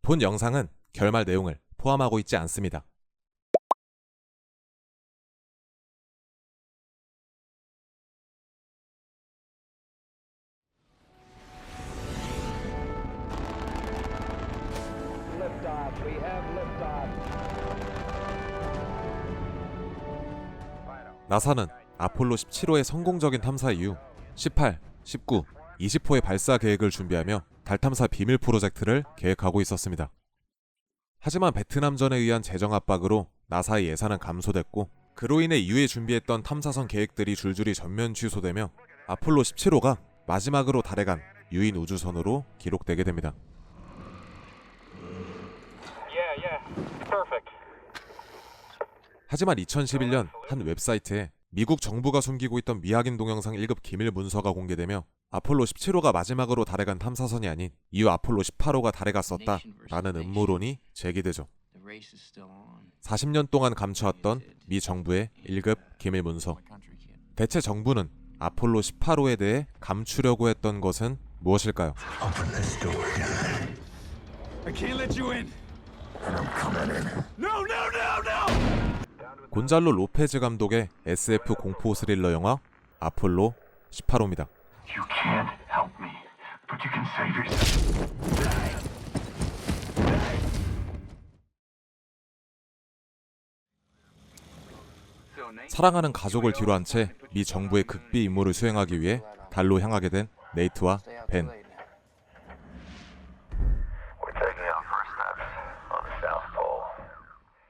본 영상은 결말 내용을 포함하고 있지 않습니다. 나사는 아폴로 17호의 성공적인 탐사 이후 18, 19, 20호의 발사 계획을 준비하며 달 탐사 비밀 프로젝트를 계획하고 있었습니다. 하지만 베트남전에 의한 재정 압박으로 나사의 예산은 감소됐고 그로 인해 이후에 준비했던 탐사선 계획들이 줄줄이 전면 취소되며 아폴로 17호가 마지막으로 달에 간 유인 우주선으로 기록되게 됩니다. 하지만 2011년 한 웹사이트에 미국 정부가 숨기고 있던 미확인 동영상 1급 기밀 문서가 공개되며 아폴로 17호가 마지막으로 달에 간 탐사선이 아닌 이후 아폴로 18호가 달에 갔었다 라는 음모론이 제기되죠. 40년 동안 감춰왔던 미 정부의 1급 기밀 문서. 대체 정부는 아폴로 18호에 대해 감추려고 했던 것은 무엇일까요? 곤잘로 로페즈 감독의 SF 공포 스릴러 영화 아폴로 18호입니다. You can't help me, but you can save yourself. 사랑하는 가족을 뒤로 한 채 미 정부의 극비 임무를 수행하기 위해 달로 향하게 된 네이트와 벤.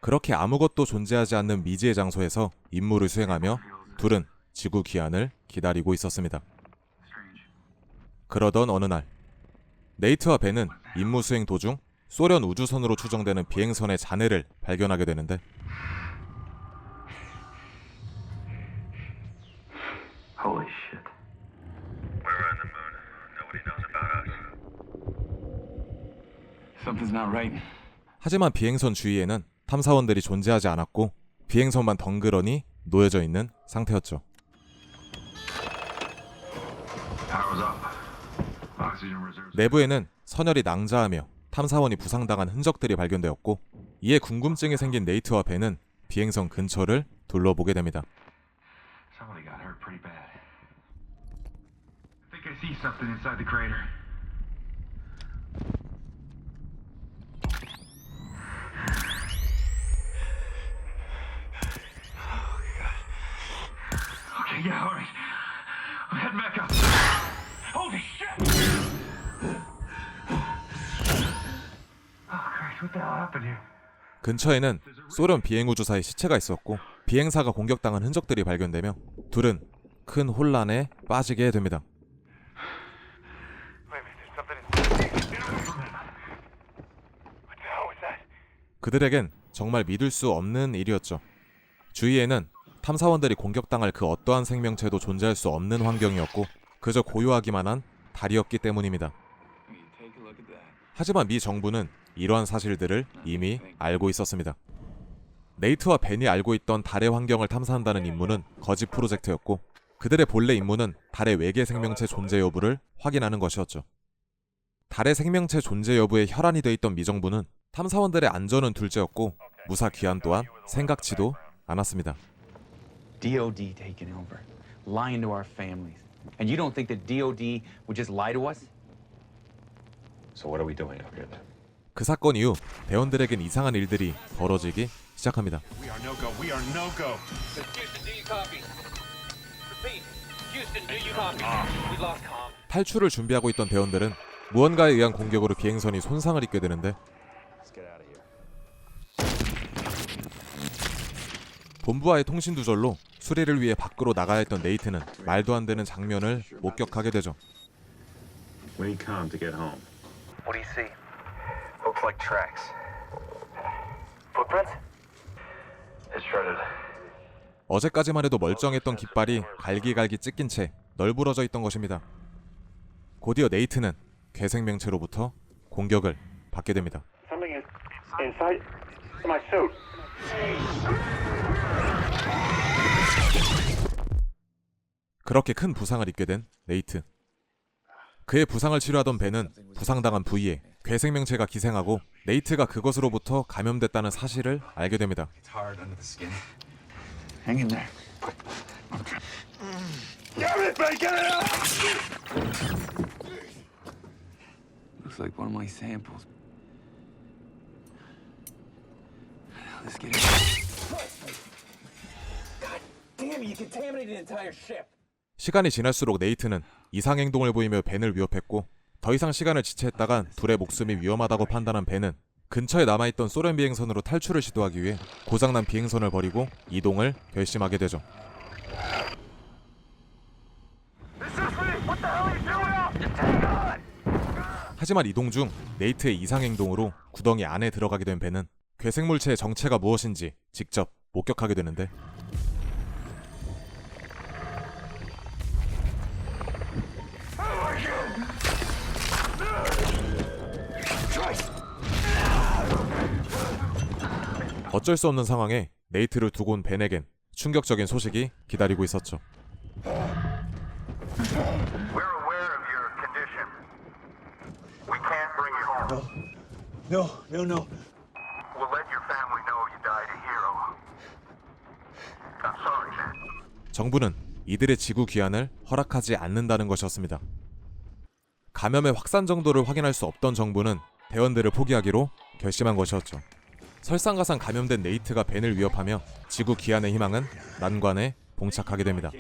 그렇게 아무것도 존재하지 않는 미지의 장소에서 임무를 수행하며 둘은 지구 귀환을 기다리고 있었습니다. 그러던 어느 날 네이트와 벤은 임무 수행 도중 소련 우주선으로 추정되는 비행선의 잔해를 발견하게 되는데 Holy shit. We're on the moon. Nobody knows about us. Something's not right. 하지만 비행선 주위에는 탐사원들이 존재하지 않았고 비행선만 덩그러니 놓여져 있는 상태였죠. 내부에는 선열이 낭자하며 탐사원이 부상당한 흔적들이 발견되었고 이에 궁금증이 생긴 네이트와 벤은 비행선 근처를 둘러보게 됩니다. I see something inside the crater. Oh God. Okay, yeah, all right. I'm heading back up. Holy shit! Oh Christ, what the hell happened here? 근처에는 소련 비행우주사의 시체가 있었고 비행사가 공격당한 흔적들이 발견되며 둘은 큰 혼란에 빠지게 됩니다. 그들에겐 정말 믿을 수 없는 일이었죠. 주위에는 탐사원들이 공격당할 그 어떠한 생명체도 존재할 수 없는 환경이었고 그저 고요하기만 한 달이었기 때문입니다. 하지만 미 정부는 이러한 사실들을 이미 알고 있었습니다. 네이트와 벤이 알고 있던 달의 환경을 탐사한다는 임무는 거짓 프로젝트였고 그들의 본래 임무는 달의 외계 생명체 존재 여부를 확인하는 것이었죠. 달의 생명체 존재 여부에 혈안이 돼 있던 미 정부는 탐사원들의 안전은 둘째였고 무사 귀환 또한 생각지도 않았습니다. DOD taking over, lying to our families. And you don't think that DOD would just lie to us? So what are we doing up here then? 그 사건 이후 대원들에겐 이상한 일들이 벌어지기 시작합니다. We are no go. We are no go. Houston, do you copy? Repeat. Houston, do you copy? We lost comm. 탈출을 준비하고 있던 대원들은 무언가에 의한 공격으로 비행선이 손상을 입게 되는데 본부와의 통신 두절로 수리를 위해 밖으로 나가야 했던 네이트는 말도 안 되는 장면을 목격하게 되죠. We need comm to get home. What do you see? Looks like tracks. Footprints? It's shredded. 어제까지만 해도 멀쩡했던 깃발이 갈기갈기 찢긴 채 널브러져 있던 것입니다. 곧이어 네이트는 괴생명체로부터 공격을 받게 됩니다. Something is inside my suit. 그렇게 큰 부상을 입게 된 네이트. 그의 부상을 치료하던 벤은 부상당한 부위에 괴생명체가 기생하고 네이트가 그것으로부터 감염됐다는 사실을 알게 됩니다. It's hard under the skin. Hang in there. Looks like one of my samples. Let's get it. Damn, you contaminated an entire ship. 시간이 지날수록 네이트는 이상 행동을 보이며 벤을 위협했고 더 이상 시간을 지체했다간 둘의 목숨이 위험하다고 판단한 벤은 근처에 남아있던 소련 비행선으로 탈출을 시도하기 위해 고장난 비행선을 버리고 이동을 결심하게 되죠. 하지만 이동 중 네이트의 이상 행동으로 구덩이 안에 들어가게 된 벤은 괴생물체의 정체가 무엇인지 직접 목격하게 되는데 어쩔 수 없는 상황에 네이트를 두고 온 벤에겐 충격적인 소식이 기다리고 있었죠. We're aware of your condition. We can't bring you home. No. We'll let your family know you died a hero. I'm sorry, man. 정부는 이들의 지구 귀환을 허락하지 않는다는 것이었습니다. 감염의 확산 정도를 확인할 수 없던 정부는 대원들을 포기하기로 결심한 것이었죠. 설상가상 감염된 네이트가 벤을 위협하며 지구 귀환의 희망은 난관에 봉착하게 됩니다.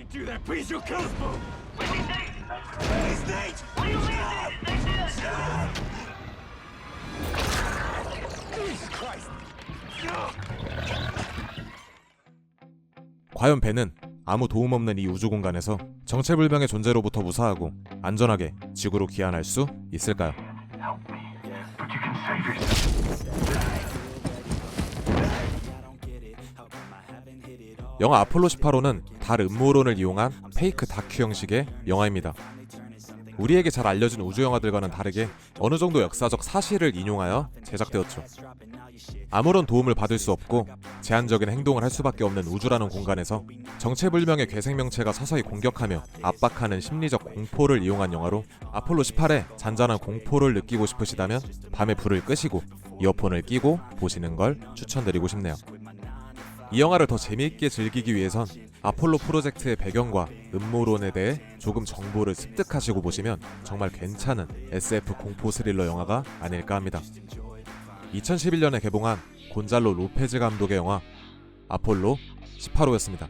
과연 벤은 아무 도움 없는 이 우주 공간에서 정체불명의 존재로부터 무사하고 안전하게 지구로 귀환할 수 있을까요? 영화 아폴로 18호는 달 음모론을 이용한 페이크 다큐 형식의 영화입니다. 우리에게 잘 알려진 우주 영화들과는 다르게 어느 정도 역사적 사실을 인용하여 제작되었죠. 아무런 도움을 받을 수 없고 제한적인 행동을 할 수밖에 없는 우주라는 공간에서 정체불명의 괴생명체가 서서히 공격하며 압박하는 심리적 공포를 이용한 영화로 아폴로 18의 잔잔한 공포를 느끼고 싶으시다면 밤에 불을 끄시고 이어폰을 끼고 보시는 걸 추천드리고 싶네요. 이 영화를 더 재미있게 즐기기 위해선 아폴로 프로젝트의 배경과 음모론에 대해 조금 정보를 습득하시고 보시면 정말 괜찮은 SF 공포 스릴러 영화가 아닐까 합니다. 2011년에 개봉한 곤잘로 로페즈 감독의 영화 아폴로 18호였습니다.